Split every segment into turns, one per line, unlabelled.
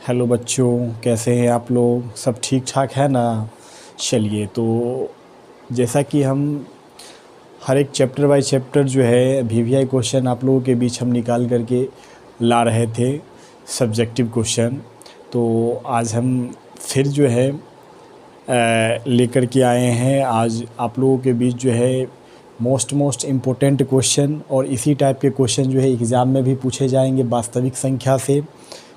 Hello बच्चों, कैसे हैं आप लोग? सब ठीक ठाक है ना? चलिए, तो जैसा कि हम हर एक चैप्टर बाय चैप्टर जो है वीवीआई क्वेश्चन आप लोगों के बीच हम निकाल करके ला रहे थे, सब्जेक्टिव क्वेश्चन। तो आज हम फिर जो है लेकर के आए हैं। आज आप लोगों के बीच जो है मोस्ट इम्पोर्टेंट क्वेश्चन और इसी टाइप के क्वेश्चन जो है एग्ज़ाम में भी पूछे जाएंगे वास्तविक संख्या से।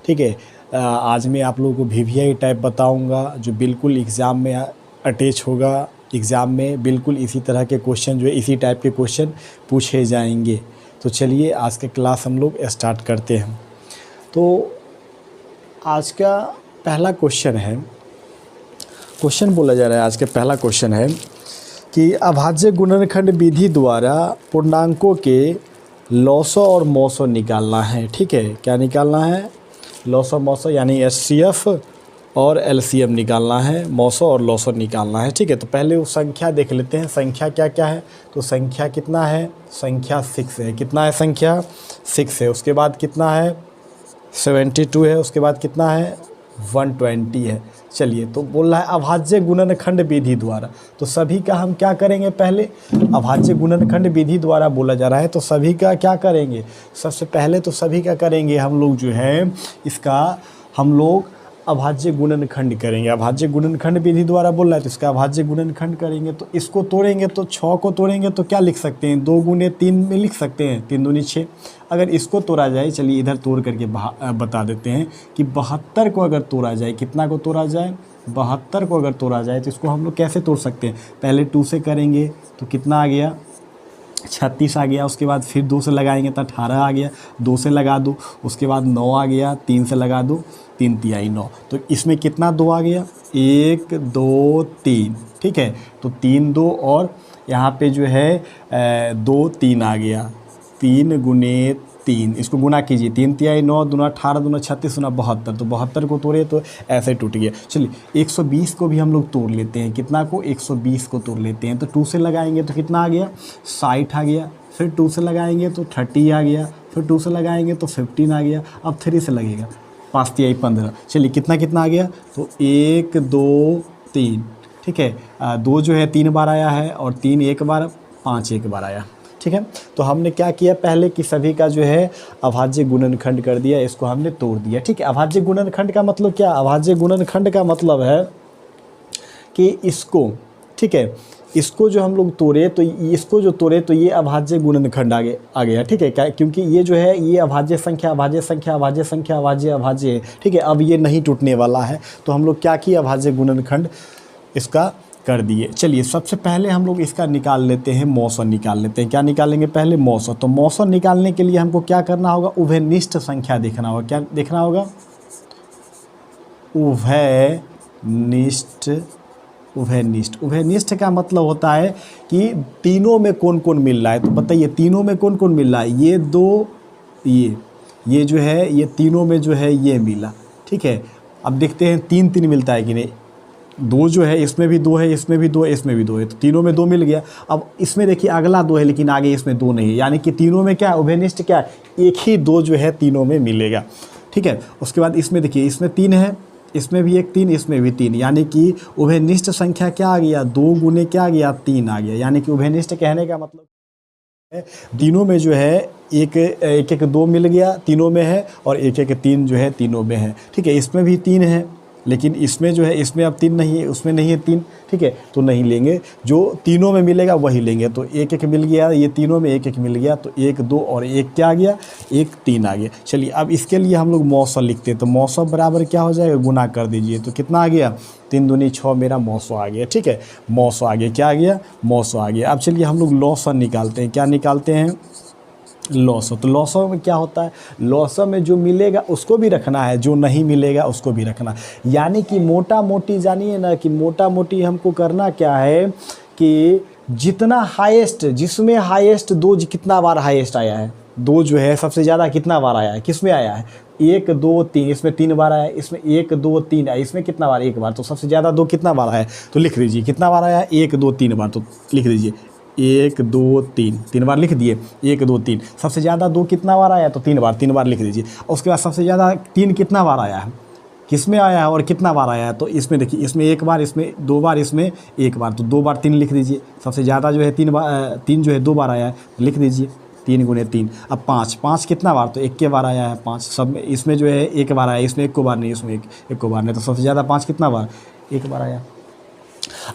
ठीक है, आज मैं आप लोगों को वीवीआई टाइप बताऊंगा जो बिल्कुल एग्ज़ाम में अटैच होगा। एग्ज़ाम में बिल्कुल इसी तरह के क्वेश्चन जो है इसी टाइप के क्वेश्चन पूछे जाएंगे। तो चलिए आज के क्लास हम लोग स्टार्ट करते हैं। तो आज का पहला क्वेश्चन है, क्वेश्चन बोला जा रहा है, आज का पहला क्वेश्चन है कि अभाज्य गुणनखंड विधि द्वारा पूर्णांकों के लॉसो और मौसो निकालना है। ठीक है, क्या निकालना है? लॉसो मौसो यानी एचसीएफ और एलसीएम निकालना है, मौसो और लॉसो निकालना है। ठीक है, तो पहले वो संख्या देख लेते हैं, संख्या क्या क्या है। तो संख्या कितना है? संख्या 6 है। कितना है? संख्या 6 है। उसके बाद कितना है? 72 है। उसके बाद कितना है? 120 है। चलिए, तो बोल रहा है अभाज्य गुणनखंड विधि द्वारा। तो सभी का हम क्या करेंगे? पहले अभाज्य गुणनखंड विधि द्वारा बोला जा रहा है, तो सभी का क्या करेंगे? सबसे पहले तो सभी का करेंगे हम लोग जो है इसका हम लोग अभाज्य गुणनखंड करेंगे। अभाज्य गुणनखंड विधि द्वारा बोल रहा है तो इसका अभाज्य गुणनखंड करेंगे। तो इसको तोड़ेंगे तो 6 को तोड़ेंगे तो क्या लिख सकते हैं? 2 गुने 3 में लिख सकते हैं, 3 दूनी 6। अगर इसको तोड़ा जाए, चलिए इधर तोड़ करके बता देते हैं कि 72 को अगर तोड़ा जाए, कितना को तोड़ा जाए? 72 को अगर तोड़ा जाए तो इसको हम लोग कैसे तोड़ सकते हैं? पहले 2 से करेंगे तो कितना आ गया? 36 आ गया। उसके बाद फिर 2 से लगाएंगे तो 18 आ गया। 2 से लगा दो, उसके बाद 9 आ गया। 3 से लगा दो, 3 तिहाई 9। तो इसमें कितना 2 आ गया? 1 2 3। ठीक है, तो 3 2 और यहाँ पे जो है 2 3 आ गया। 3 गुने 3, इसको गुना कीजिए। 3 तिहाई 9, दूना 18, दूना 36, दूना 72। तो 72 को तोड़े तो ऐसे टूट गया। चलिए 120 को भी हम लोग तोड़ लेते हैं। कितना को? 120 को तोड़ लेते हैं। तो 2 से लगाएंगे तो कितना आ गया? 60 आ गया। फिर 2 से लगाएंगे तो 30 आ गया। फिर 2 से लगाएंगे तो 15 आ गया। अब 3 से लगेगा, 5 तिहाई 15। चलिए कितना कितना आ गया? तो 1 2 3। ठीक है, 2 जो है 3 बार आया है और 3 1 बार, 5 1 बार आया। ठीक है, तो हमने क्या किया पहले कि सभी का जो है अभाज्य गुणनखंड कर दिया, इसको हमने तोड़ दिया। ठीक है, अभाज्य गुणनखंड का मतलब क्या? अभाज्य गुणनखंड का मतलब है कि इसको, ठीक है, इसको जो हम लोग तोड़े तो इसको जो तोड़े तो ये अभाज्य गुणनखंड आगे आ गया। ठीक है, क्या? क्योंकि ये जो है ये अभाज्य संख्या अभाज्य संख्या अभाज्य संख्या अभाज्य अभाज्य है। ठीक है, अब ये नहीं टूटने वाला है तो हम लोग क्या किए? अभाज्य गुणनखंड इसका कर दिए। चलिए सबसे पहले हम लोग इसका निकाल लेते हैं, मौसो निकाल लेते हैं। क्या निकालेंगे? पहले मौसो। तो मौसो निकालने के लिए हमको क्या करना होगा? उभयनिष्ठ संख्या देखना होगा। क्या देखना होगा? उभयनिष्ठ। उभयनिष्ठ, उभयनिष्ठ का मतलब होता है कि तीनों में कौन कौन मिल रहा है। तो बताइए तीनों में कौन कौन मिल रहा है? ये 2, ये जो है ये तीनों में जो है ये मिला। ठीक है, अब देखते हैं 3 3 मिलता है कि नहीं। 2 जो है इसमें भी 2 है, इसमें भी 2 है, इसमें भी 2 है। तो तीनों में 2 मिल गया। अब इसमें देखिए अगला 2 है लेकिन आगे इसमें 2 नहीं है, यानी कि तीनों में क्या उभयनिष्ठ क्या है? एक ही 2 जो है तीनों में मिलेगा। ठीक है, उसके बाद इसमें देखिए इसमें 3 है, इसमें भी एक 3, इसमें भी 3, यानी कि उभयनिष्ठ संख्या क्या आ गया? 2 गुने क्या आ गया? 3 आ गया। यानी कि उभयनिष्ठ कहने का मतलब तीनों में जो है एक एक 2 मिल गया, तीनों में है, और एक 3 जो है तीनों में है। ठीक है, इसमें भी 3 है लेकिन इसमें जो है इसमें अब 3 नहीं है, उसमें नहीं है 3। ठीक है, तो नहीं लेंगे, जो तीनों में मिलेगा वही लेंगे। तो एक 1 मिल गया, ये तीनों में एक 1 मिल गया, तो 1 2 और 1 क्या आ गया? 1 3 आ गया। चलिए अब इसके लिए हम लोग मौसो लिखते हैं। तो मौसो बराबर क्या हो जाएगा? गुना कर दीजिए। तो कितना आ गया? 3 दूनी 6 मेरा मौसो आ गया। ठीक है, मौसो आ गया। क्या आ गया? मौसो आ गया। अब चलिए हम लोग लॉसो निकालते हैं। क्या निकालते हैं? लॉसो। तो लॉसो में क्या होता है? लॉसो में जो मिलेगा उसको भी रखना है, जो नहीं मिलेगा उसको भी रखना है। यानी कि मोटा मोटी जानिए ना कि मोटा मोटी हमको करना क्या है कि जितना हाईएस्ट, जिसमें हाईएस्ट 2 कितना बार हाईएस्ट आया है? 2 जो है सबसे ज़्यादा कितना बार आया है? किस में आया है? 1 2 3, इसमें 3 बार आया है। इसमें 1 2 3 आया, इसमें कितना बार? 1 बार। तो सबसे ज़्यादा 2 कितना बार आया है? तो लिख लीजिए कितना बार आया है? 1 2 3 बार। तो लिख लीजिए 1 2 3, 3 बार लिख दिए। 1 2 3। सबसे ज़्यादा 2 कितना बार आया? तो 3 बार, 3 बार लिख दीजिए। उसके बाद सबसे ज़्यादा 3 कितना बार आया है? किस में आया है और कितना बार आया है। तो इसमें देखिए, इसमें एक बार, इसमें दो बार, इसमें एक बार, तो 2 बार 3 लिख दीजिए। सबसे ज़्यादा जो है 3 जो है 2 बार आया है, लिख दीजिए 3 × 3। अब 5 कितना बार, तो 1 के बार आया है 5। सब में इसमें जो है 1 बार आया, इसमें 1 को बार नहीं, इसमें 1 को बार नहीं, तो सबसे ज़्यादा 5 कितना बार, 1 बार आया।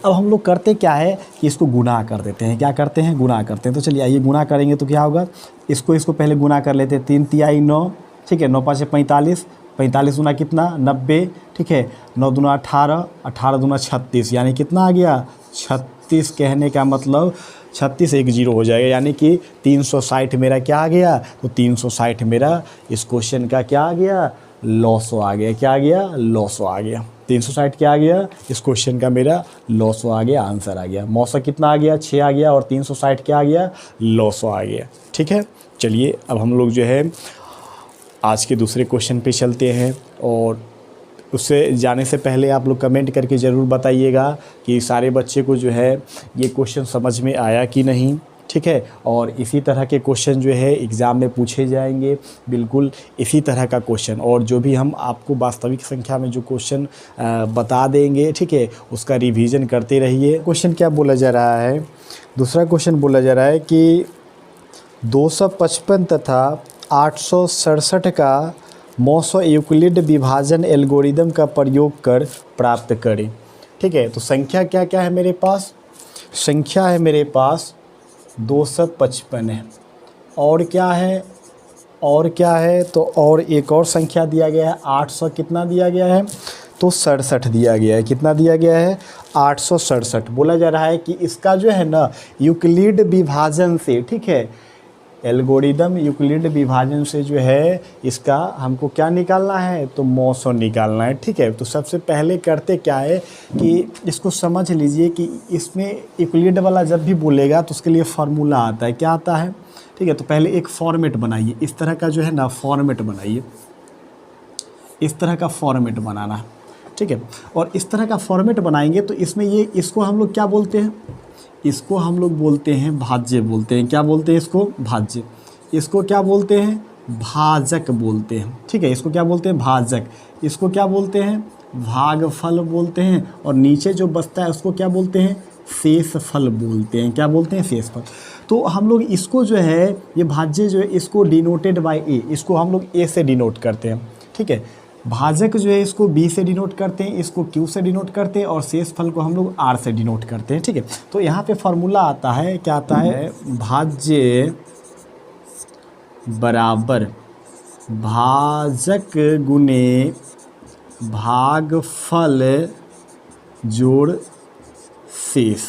अब हम लोग करते क्या है कि इसको गुना कर देते हैं। क्या करते हैं, गुना करते हैं। तो चलिए आइए गुना करेंगे तो क्या होगा, इसको पहले गुना कर लेते हैं। 3 तिहाई 9, ठीक है, 9 5 45, 45 दूना कितना 90, ठीक है, 9 दूना 18, 18 दूना 36, यानी कितना आ गया 36। कहने का मतलब 36 एक 0 हो जाएगा, यानी कि 360 मेरा क्या आ गया, तो 360 मेरा इस क्वेश्चन का क्या आ गया, लॉसो आ गया। क्या आ गया, लॉसो आ गया। 360 क्या आ गया, इस क्वेश्चन का मेरा लॉसो आ गया, आंसर आ गया। मौसा कितना आ गया, 6 आ गया, और 360 क्या आ गया, लॉसो आ गया। ठीक है, चलिए अब हम लोग जो है आज के दूसरे क्वेश्चन पे चलते हैं। और उससे जाने से पहले आप लोग कमेंट करके ज़रूर बताइएगा कि सारे बच्चे को जो है ये क्वेश्चन समझ में आया कि नहीं। ठीक है, और इसी तरह के क्वेश्चन जो है एग्ज़ाम में पूछे जाएंगे, बिल्कुल इसी तरह का क्वेश्चन। और जो भी हम आपको वास्तविक संख्या में जो क्वेश्चन बता देंगे, ठीक है, उसका रिवीजन करते रहिए। क्वेश्चन क्या बोला जा रहा है, दूसरा क्वेश्चन बोला जा रहा है कि 255 तथा 867 का मौसो यूक्लिड विभाजन एल्गोरिदम का प्रयोग कर प्राप्त करें। ठीक है, तो संख्या क्या क्या है मेरे पास, संख्या है मेरे पास 255 है, और क्या है, और क्या है, तो और एक और संख्या दिया गया है 800, कितना दिया गया है, तो 67 दिया गया है। कितना दिया गया है, 867। बोला जा रहा है कि इसका जो है ना यूक्लिड विभाजन से, ठीक है, एल्गोरिदम यूक्लिड विभाजन से जो है इसका हमको क्या निकालना है, तो मौसो निकालना है। ठीक है, तो सबसे पहले करते क्या है कि इसको समझ लीजिए कि इसमें यूक्लिड वाला जब भी बोलेगा तो उसके लिए फार्मूला आता है। क्या आता है, ठीक है, तो पहले एक फॉर्मेट बनाइए, इस तरह का जो है ना फॉर्मेट बनाइए, इस तरह का फॉर्मेट बनाना है। ठीक है, और इस तरह का फॉर्मेट बनाएंगे तो इसमें ये, इसको हम लोग क्या बोलते हैं, इसको हम लोग बोलते हैं भाज्य बोलते हैं। क्या बोलते हैं इसको, भाज्य। इसको क्या बोलते हैं, भाजक बोलते हैं। ठीक है, इसको क्या बोलते हैं, भाजक। इसको क्या बोलते हैं, भागफल बोलते हैं। और नीचे जो बचता है उसको क्या बोलते हैं, शेषफल बोलते हैं। क्या बोलते हैं, शेषफल। तो हम लोग इसको जो है, ये भाज्य जो है इसको डिनोटेड बाय ए, इसको हम लोग ए से डिनोट करते हैं। ठीक है, भाजक जो है इसको बी से डिनोट करते हैं, इसको क्यू से डिनोट करते हैं, और शेषफल को हम लोग आर से डिनोट करते हैं। ठीक है, तो यहाँ पे फार्मूला आता है, क्या आता है, भाज्य बराबर भाजक गुने भागफल जोड़ शेष।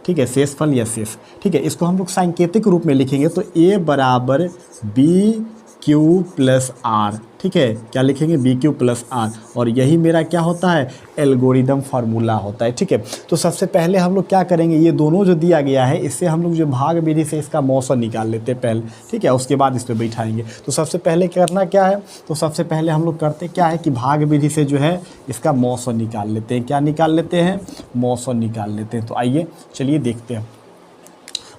ठीक है, शेषफल या शेष। ठीक है, इसको हम लोग सांकेतिक रूप में लिखेंगे तो ए बराबर बी क्यू प्लस आर। ठीक है, क्या लिखेंगे, बी क्यू प्लस आर, और यही मेरा क्या होता है, एल्गोरिदम फार्मूला होता है। ठीक है, तो सबसे पहले हम लोग क्या करेंगे, ये दोनों जो दिया गया है इससे हम लोग जो भाग विधि से इसका मौसम निकाल लेते हैं पहले। ठीक है, उसके बाद इस पर बैठाएंगे। तो सबसे पहले करना क्या है, तो सबसे पहले हम लोग करते क्या है कि भाग विधि से जो है इसका मौसम निकाल लेते हैं। क्या निकाल लेते हैं, मौसम निकाल लेते हैं। तो आइए चलिए देखते हैं,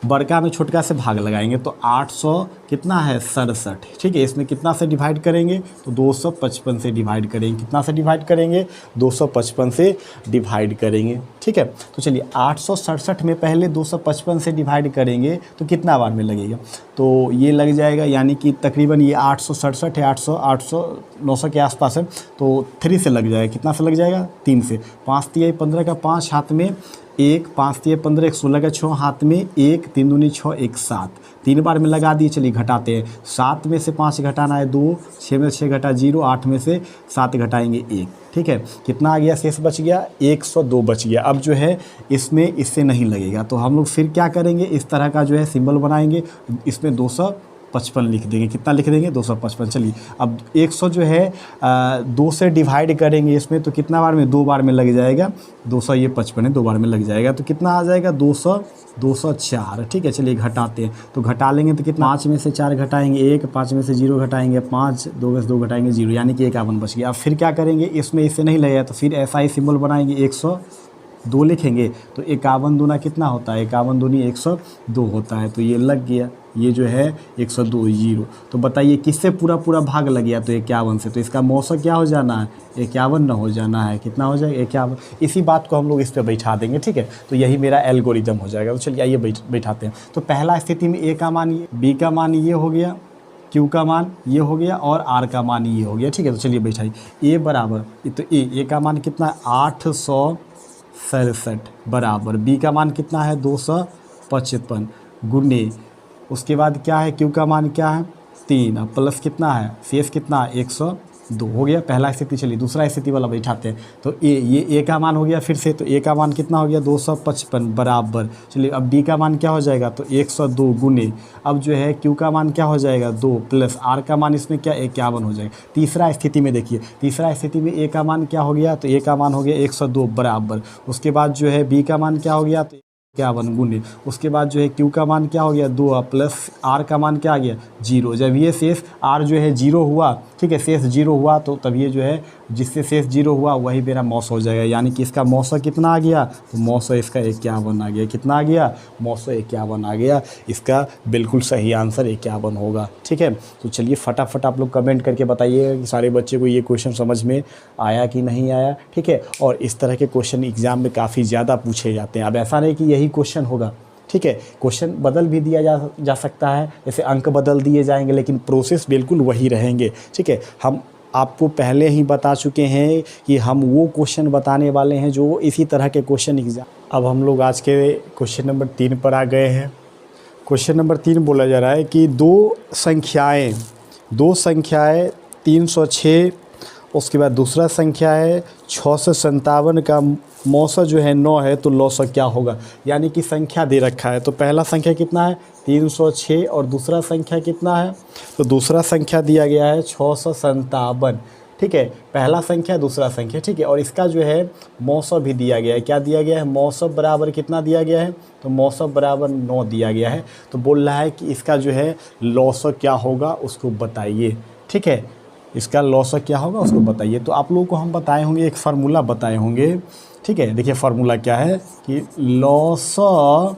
बड़का में छोटका से भाग लगाएंगे तो 800 कितना है, 67। ठीक है, इसमें कितना से डिवाइड करेंगे, तो 255 से डिवाइड करेंगे। कितना से डिवाइड करेंगे, 255 से डिवाइड करेंगे। ठीक है, तो चलिए 867 में पहले 255 से डिवाइड करेंगे तो कितना बार में लगेगा, तो ये लग जाएगा, यानी कि तकरीबन ये 867 है, 800 900 के आसपास है, तो 3 से लग जाएगा। कितना से लग जाएगा, 3 से। 5 तिहाई 15 का 5 हाथ में 1, 5 तिहाई 15, 1 16 का 6 हाथ में 1, 3 दूनी 6, 1 7, 3 बार में लगा दिए। चलिए घटाते हैं, 7 में से 5 घटाना है 2, 6 में से 6 घटा 0, 8 में से 7 घटाएंगे 1। ठीक है, कितना आ गया, शेष बच गया 102 बच गया। अब जो है इसमें इससे नहीं लगेगा, तो हम लोग फिर क्या करेंगे, इस तरह का जो है सिंबल बनाएंगे, इसमें 255 लिख देंगे। कितना लिख देंगे, 255। चलिए अब 100 जो है 2 से डिवाइड करेंगे इसमें, तो कितना बार में, 2 बार में लग जाएगा। 200 ये 55 है, 2 बार में लग जाएगा, तो कितना आ जाएगा, 204। ठीक है, चलिए घटाते हैं, तो घटा लेंगे तो कितना, 5 में से 4 घटाएंगे 1, 5 में से 0 घटाएंगे 5, 2 में से 2 घटाएंगे 0, यानी कि 51 बच गया। अब फिर क्या करेंगे, इसमें इससे नहीं लगेगा तो फिर ऐसा ही सिंबल बनाएंगे 100 2 लिखेंगे तो 51 दूना कितना होता है, 51 दूनी 102 होता है। तो ये लग गया, ये जो है 102 जीरो। तो बताइए किससे पूरा पूरा भाग लग गया, तो 51 से। तो इसका मौसा क्या हो जाना है, 51 ना हो जाना है, कितना हो जाएगा 51। इसी बात को हम लोग इस पे बैठा देंगे, ठीक है। तो यही मेरा एल्गोरिदम हो जाएगा। तो चलिए आइए बैठाते हैं। तो पहला स्थिति में ए का मान ये, बी का मान ये हो गया, क्यू का मान ये हो गया और आर का मान ये हो गया, ठीक है। तो चलिए बैठाइए। ए बराबर, तो ए का मान कितना है 867 बराबर, बी का मान कितना है 255 गुने, उसके बाद क्या है क्यू का मान क्या है 3, अब प्लस कितना है शेष कितना है 102 हो गया पहला स्थिति। चलिए दूसरा स्थिति वाला बैठाते हैं। तो ये ए का मान हो गया फिर से, तो ए का मान कितना हो गया 255 बराबर। चलिए अब डी का मान क्या हो जाएगा, तो 102 गुने, अब जो है क्यू का मान क्या हो जाएगा 2 प्लस आर का मान इसमें क्या 51 हो जाएगा। तीसरा स्थिति में देखिए, तीसरा स्थिति में ए का मान क्या हो गया, तो ए का मान हो गया 102 बराबर। उसके बाद जो है बी का मान क्या हो गया, तो 51 गुने, उसके बाद जो है क्यू का मान क्या हो गया 2 प्लस आर का मान क्या आ गया 0। जब ये शेष आर जो है 0 हुआ, ठीक है, शेष 0 हुआ, तो तब ये जो है जिससे शेष 0 हुआ वही मेरा मौसा हो जाएगा। यानी कि इसका मौसा कितना आ गया, तो मौसा इसका 51 आ गया। कितना आ गया, मौसा 51 आ गया। इसका बिल्कुल सही आंसर 51 होगा, ठीक है। तो चलिए फटाफट आप लोग कमेंट करके बताइएगा कि सारे बच्चे को ये क्वेश्चन समझ में आया कि नहीं आया, ठीक है। और इस तरह के क्वेश्चन एग्ज़ाम में काफ़ी ज़्यादा पूछे जाते हैं। अब ऐसा नहीं कि यही क्वेश्चन होगा, ठीक है, क्वेश्चन बदल भी दिया जा सकता है, जैसे अंक बदल दिए जाएंगे, लेकिन प्रोसेस बिल्कुल वही रहेंगे, ठीक है। हम आपको पहले ही बता चुके हैं कि हम वो क्वेश्चन बताने वाले हैं जो इसी तरह के क्वेश्चन एग्जाम। अब हम लोग आज के क्वेश्चन नंबर 3 पर आ गए हैं। क्वेश्चन नंबर 3 बोला जा रहा है कि दो संख्याएं 306, उसके बाद दूसरा संख्या है 657 का मौसा जो है 9 है, तो लौसा क्या होगा। यानी कि संख्या दे रखा है, तो पहला संख्या कितना है 306 और दूसरा संख्या कितना है, तो दूसरा संख्या दिया गया है 657, ठीक है, पहला संख्या दूसरा संख्या, ठीक है। और इसका जो है मौसा भी दिया गया है, क्या दिया गया है, मौसा बराबर कितना दिया गया है, तो मौसा बराबर 9 दिया गया है। तो बोल रहा है कि इसका जो है लौसा क्या होगा उसको बताइए, ठीक है, इसका लौसा क्या होगा उसको बताइए। तो आप लोगों को हम बताए होंगे, एक फार्मूला बताए होंगे, ठीक है। देखिए फार्मूला क्या है कि लौसा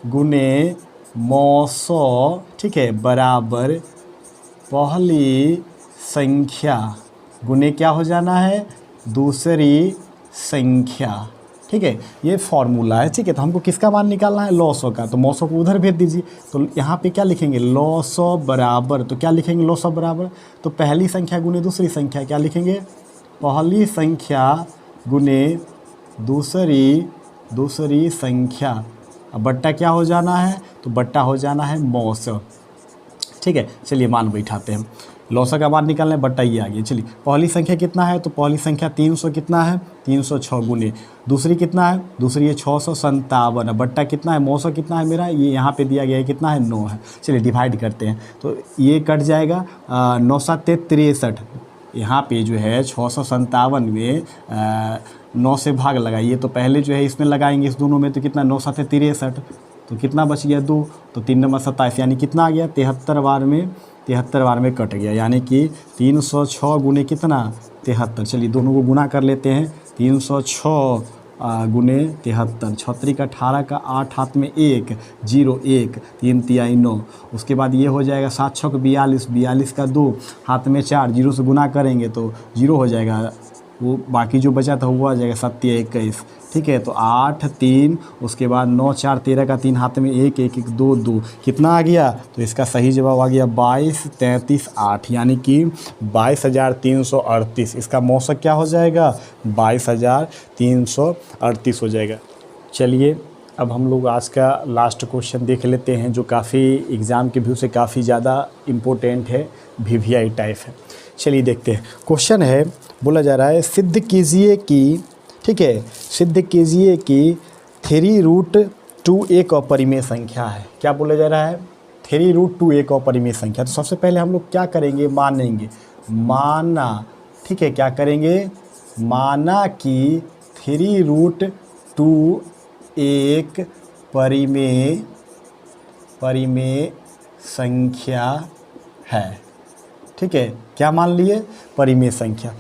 गुने मौसा, ठीक है, बराबर पहली संख्या गुने क्या हो जाना है दूसरी संख्या, ठीक है, ये फार्मूला है, ठीक है। तो हमको किसका मान निकालना है लौसा का, तो मौसा को उधर भेज दीजिए। तो यहाँ पे क्या लिखेंगे लौसा बराबर, तो क्या लिखेंगे लौसा बराबर, तो पहली संख्या गुने दूसरी संख्या, क्या लिखेंगे पहली संख्या गुने दूसरी संख्या। अब बट्टा क्या हो जाना है, तो बट्टा हो जाना है मौसा, ठीक है। चलिए मान बैठाते हैं, लौसा का मान निकालना है, बट्टा ये आ गया। चलिए पहली संख्या कितना है, तो पहली संख्या 300 कितना है 306 गुने, दूसरी कितना है दूसरी है 657, बट्टा कितना है मौसा कितना है मेरा, ये यहाँ पे दिया गया है कितना है 9 है। चलिए डिवाइड करते हैं, तो ये कट जाएगा 9 7 63, यहाँ पे जो है 657 में 9 से भाग लगाइए, तो पहले जो है इसमें लगाएंगे इस दोनों में, तो कितना 9 7 63, तो कितना बच गया 2, तो 3 नंबर 27, यानी कितना आ गया 73 बार में कट गया, यानी कि 306 गुने कितना 73। चलिए दोनों को गुना कर लेते हैं, 306 गुने 73, 36 का 18 का 8 हाथ में 1 0 1 3 3 9, उसके बाद ये हो जाएगा 7 6 42 42 का 2 हाथ में 4, 0 से गुना करेंगे तो 0 हो जाएगा, वो बाकी जो बचा था वो आ जाएगा 7 21, ठीक है। तो 8 3, उसके बाद 9 4 13 का 3 हाथ में 1 1 1 2 2, कितना आ गया, तो इसका सही जवाब आ गया 22 33 8, यानी कि 22,338। इसका मौसा क्या हो जाएगा 22,338 हो जाएगा। चलिए अब हम लोग आज का लास्ट क्वेश्चन देख लेते हैं, जो काफ़ी एग्ज़ाम के व्यू से काफ़ी ज़्यादा इम्पोर्टेंट है, VVI टाइप है। चलिए देखते हैं। क्वेश्चन है, बोला जा रहा है सिद्ध कीजिए कि, ठीक है, सिद्ध कीजिए कि 3√2 एक अपरिमेय संख्या है। क्या बोला जा रहा है 3√2 एक अपरिमेय संख्या। तो सबसे पहले हम लोग क्या करेंगे मानेंगे, माना, ठीक है, क्या करेंगे माना कि 3√2 एक परिमेय संख्या है, ठीक है, क्या मान लिए परिमेय संख्या।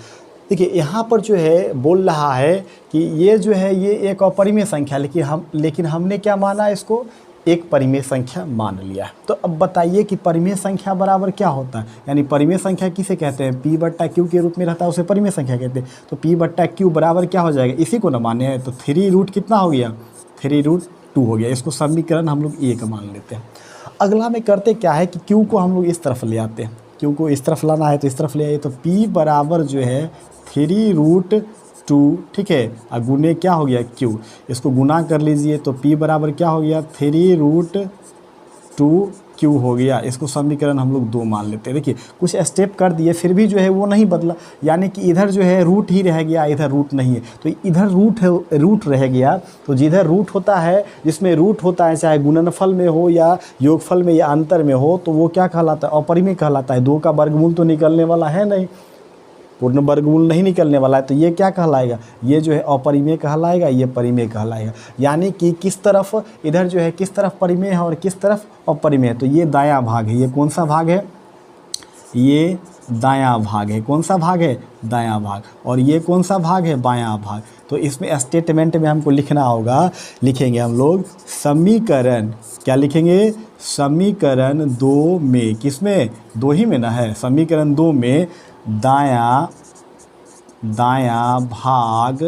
देखिए यहाँ पर जो है बोल रहा है कि ये जो है ये एक अपरिमेय संख्या, लेकिन हमने क्या माना इसको, एक परिमेय संख्या मान लिया है। तो अब बताइए कि परिमेय संख्या बराबर क्या होता है, यानी परिमेय संख्या किसे कहते हैं, P बट्टा Q के रूप में रहता है, उसे परिमेय संख्या कहते हैं। तो P बट्टा Q बराबर क्या हो जाएगा, इसी को ना माने हैं, तो 3 रूट कितना हो गया, 3 रूट 2 हो गया। इसको समीकरण हम लोग 1 मान लेते हैं। अगला में करते क्या है कि Q को हम लोग इस तरफ ले आते हैं, Q को इस तरफ लाना है तो इस तरफ ले आइए। तो P बराबर जो है 3 रूट 2, ठीक है, और गुने क्या हो गया Q, इसको गुना कर लीजिए। तो P बराबर क्या हो गया, 3 रूट 2 Q हो गया। इसको समीकरण हम लोग 2 मान लेते हैं। देखिए कुछ स्टेप कर दिए फिर भी जो है वो नहीं बदला, यानी कि इधर जो है रूट ही रह गया, इधर रूट नहीं है। तो इधर रूट रह गया। तो जिधर रूट होता है, जिसमें रूट होता है, चाहे गुणनफल में हो या योगफल में या अंतर में हो, तो वो क्या कहलाता है, अपरिमेय कहलाता है। 2 का वर्गमूल तो निकलने वाला है नहीं, पूर्ण वर्गमूल नहीं निकलने वाला है, तो ये क्या कहलाएगा, ये जो है अपरिमेय कहलाएगा, ये परिमेय कहलाएगा। यानी कि किस तरफ इधर जो है किस तरफ परिमेय है और किस तरफ अपरिमेय है, तो ये दायां भाग है। ये कौन सा भाग है, ये दायां भाग है। कौन सा भाग है, दायां भाग। और ये कौन सा भाग है, बायां भाग। तो इसमें स्टेटमेंट में हमको लिखना होगा, लिखेंगे हम लोग समीकरण, क्या लिखेंगे, समीकरण 2 में, किसमें, 2 ही में ना है, समीकरण 2 में दायां भाग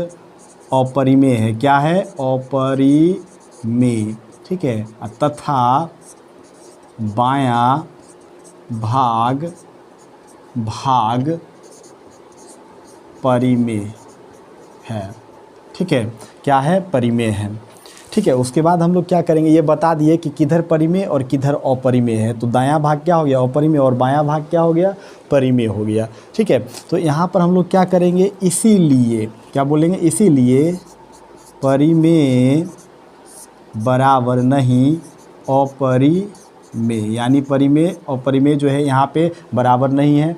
अपरिमेय है। क्या है, अपरिमेय, ठीक है, तथा बायां भाग परिमेय है, ठीक है, क्या है, परिमेय है, ठीक है। उसके बाद हम लोग क्या करेंगे, ये बता दिए कि किधर परिमेय और किधर अपरिमेय है। तो दायां भाग क्या हो गया, अपरिमेय, और बायां भाग क्या हो गया, परिमेय हो गया, ठीक है। तो यहाँ पर हम लोग क्या करेंगे, इसीलिए क्या बोलेंगे, इसीलिए परिमेय बराबर नहीं अपरिमेय, यानी परिमेय अपरिमेय जो है यहाँ पे बराबर नहीं है,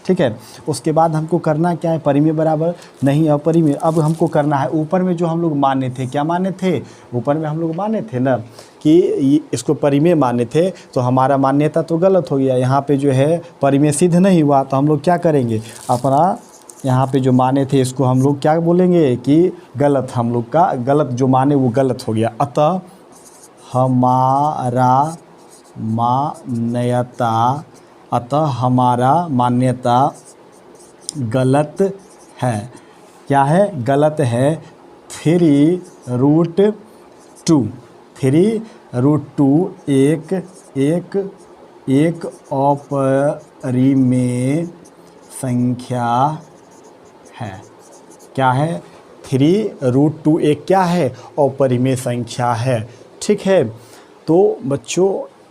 ठीक है। उसके बाद हमको करना क्या है, परिमेय बराबर नहीं अपरिमेय। अब हमको करना है, ऊपर में जो हम लोग माने थे, क्या माने थे, ऊपर में हम लोग माने थे ना कि इसको परिमेय माने थे, तो हमारा मान्यता तो गलत हो गया। यहाँ पे जो है परिमेय सिद्ध नहीं हुआ, तो हम लोग क्या करेंगे, अपना यहाँ पे जो माने थे इसको हम लोग क्या बोलेंगे कि गलत, हम लोग का गलत जो माने वो गलत हो गया। अतः हमारा मान्यता गलत है। क्या है, गलत है। 3 रूट 2 एक अपरिमेय संख्या है। क्या है, 3 रूट 2 एक क्या है, अपरिमेय संख्या है, ठीक है। तो बच्चों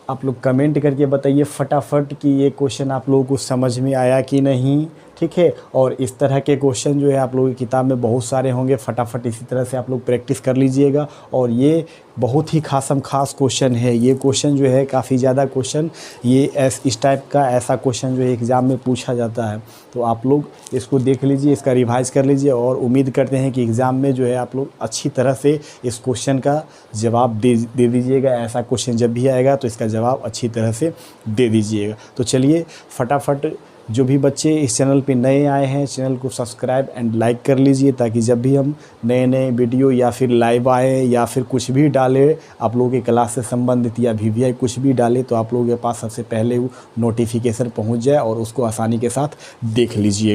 आप लोग कमेंट करके बताइए फटाफट कि ये क्वेश्चन आप लोगों को समझ में आया कि नहीं, ठीक है। और इस तरह के क्वेश्चन जो है आप लोगों की किताब में बहुत सारे होंगे, फटाफट इसी तरह से आप लोग प्रैक्टिस कर लीजिएगा। और ये बहुत ही खास क्वेश्चन है, ये क्वेश्चन जो है काफ़ी ज़्यादा क्वेश्चन, ये इस टाइप का ऐसा क्वेश्चन जो है एग्ज़ाम में पूछा जाता है। तो आप लोग इसको देख लीजिए, इसका रिवाइज़ कर लीजिए, और उम्मीद करते हैं कि एग्ज़ाम में जो है आप लोग अच्छी तरह से इस क्वेश्चन का जवाब दे दीजिएगा। ऐसा क्वेश्चन जब भी आएगा तो इसका जवाब अच्छी तरह से दे दीजिएगा। तो चलिए फटाफट जो भी बच्चे इस चैनल पे नए आए हैं, चैनल को सब्सक्राइब एंड लाइक कर लीजिए, ताकि जब भी हम नए वीडियो या फिर लाइव आए या फिर कुछ भी डालें आप लोगों के क्लास से संबंधित या VVI कुछ भी डाले, तो आप लोगों के पास सबसे पहले वो नोटिफिकेशन पहुंच जाए और उसको आसानी के साथ देख लीजिए।